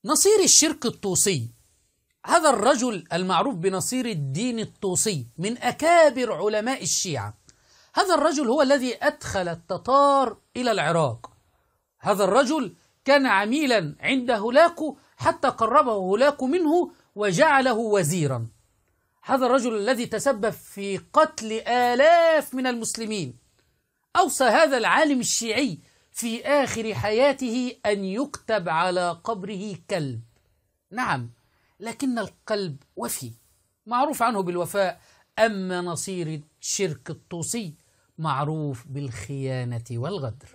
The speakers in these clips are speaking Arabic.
نصير الشرك الطوسي، هذا الرجل المعروف بنصير الدين الطوسي من أكابر علماء الشيعة. هذا الرجل هو الذي أدخل التتار إلى العراق. هذا الرجل كان عميلا عند هولاكو حتى قربه هولاكو منه وجعله وزيرا. هذا الرجل الذي تسبب في قتل آلاف من المسلمين. أوصى هذا العالم الشيعي في آخر حياته أن يكتب على قبره كلب. نعم، لكن القلب وفي، معروف عنه بالوفاء. أما نصير الشرك الطوسي معروف بالخيانة والغدر.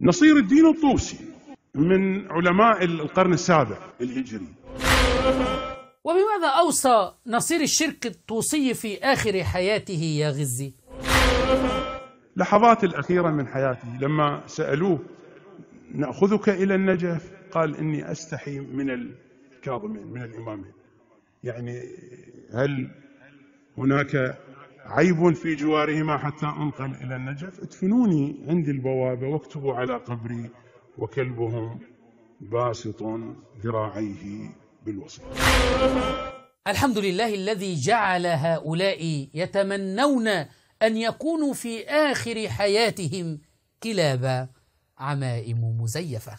نصير الدين الطوسي من علماء القرن السابع الهجري. وبماذا أوصى نصير الشرك الطوسي في آخر حياته يا غزي؟ لحظات الأخيرة من حياته لما سألوه نأخذك إلى النجف قال إني أستحي من الكاظمين، من الإمامين. يعني هل هناك عيب في جوارهما حتى أنقل إلى النجف؟ ادفنوني عند البوابة واكتبوا على قبري وكلبهم باسط ذراعيه بالوسط. الحمد لله الذي جعل هؤلاء يتمنون أن يكونوا في آخر حياتهم كلاب عمائم مزيفة.